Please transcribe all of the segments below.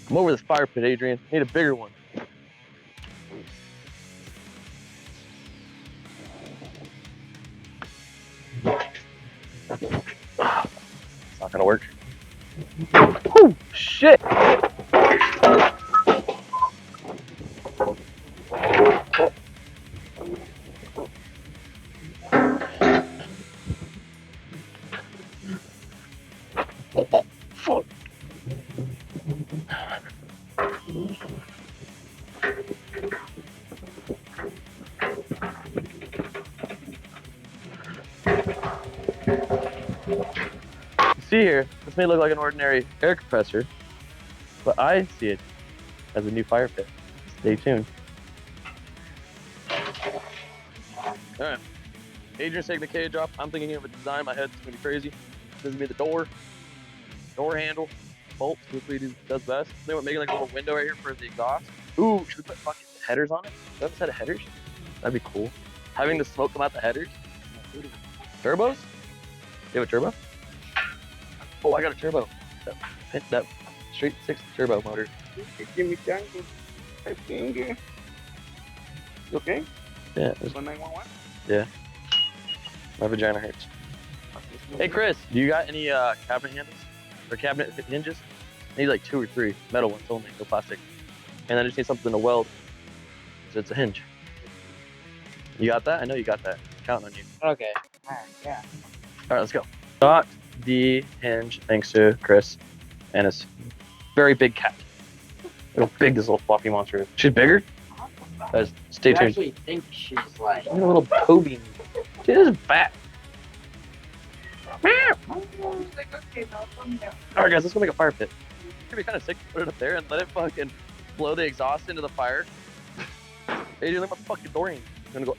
Come over this fire pit, Adrian. Need a bigger one. It's not gonna work. Oh shit! Fuck. See here, this may look like an ordinary air compressor, but I see it as a new fire pit. Stay tuned. Alright, Adrian's taking the cage off. I'm thinking of a design in my head. It's gonna be crazy. This is gonna be the door handle, bolts, which we does best. Then we're making like a little window right here for the exhaust. Ooh, should we put fucking headers on it? Do you have a set of headers? That'd be cool. Having the smoke come out the headers. Turbos? You have a turbo? Oh, I got a turbo. That straight 6 turbo motor. Give me jungle. You okay? Yeah. 911? Yeah. My vagina hurts. Hey Chris, do you got any cabinet handles? Or cabinet hinges? I need like 2 or 3 metal ones only, no plastic. And I just need something to weld. So it's a hinge. You got that? I know you got that. I'm counting on you. Okay. Alright, yeah. Alright, let's go. Got the hinge thanks to Chris and his very big cat. Look how big this little fluffy monster is. She's bigger? Guys, stay tuned. I actually think she's like Look at a little Kobe. She is fat. Alright guys, let's go make a fire pit. It's gonna be kind of sick to put it up there and let it fucking blow the exhaust into the fire. Adrian, look at my fucking door hinge. It's gonna go.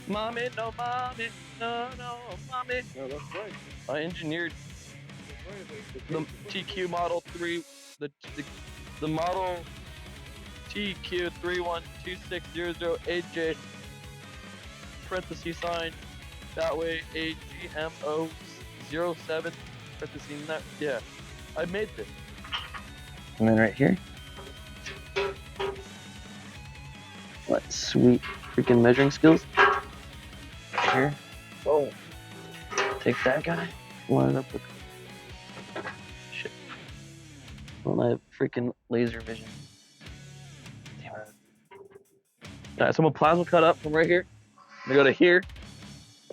Mommy, no, mommy, no, mommy. no, that's right. I engineered the TQ Model 3, the Model TQ 312600AJ parenthesis sign, that way AGMO 07 parenthesis net. Yeah, I made this. And then right here. What sweet freaking measuring skills. Here. Oh. Take that guy, line it up with shit. Well, I have freaking laser vision. Damn it. Alright, so I'm gonna plasma cut up from right here. I'm gonna go to here.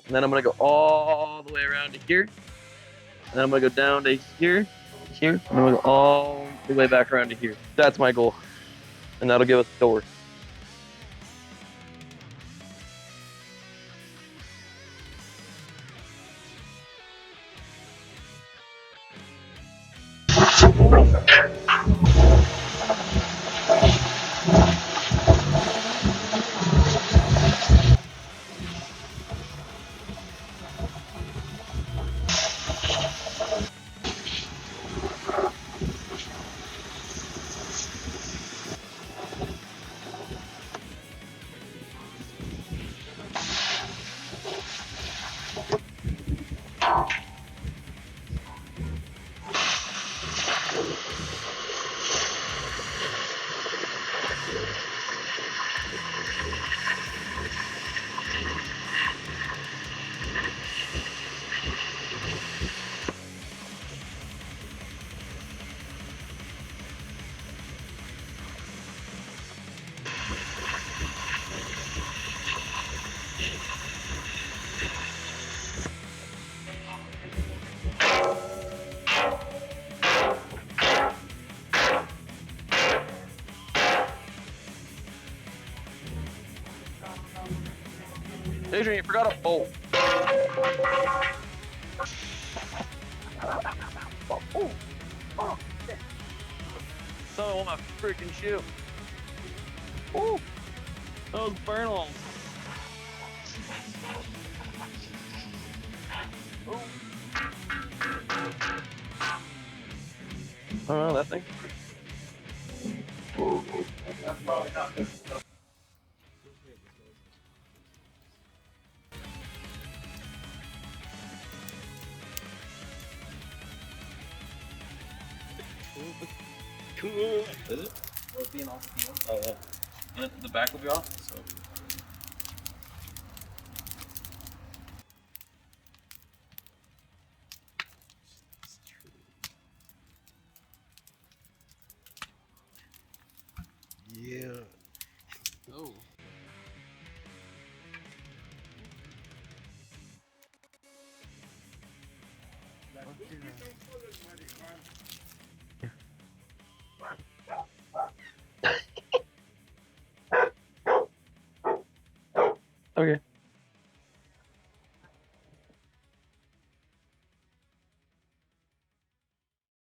And then I'm gonna go all the way around to here. And then I'm gonna go down to here, here, and then I'm gonna go all the way back around to here. That's my goal. And that'll give us a door. Adrian, you forgot a bolt. Someone want my freaking shoe. Ooh, those burn holes. Ooh. I don't know that thing. That's probably not good. Cool. Is it? Will it be an off? Oh yeah. And the back will be off.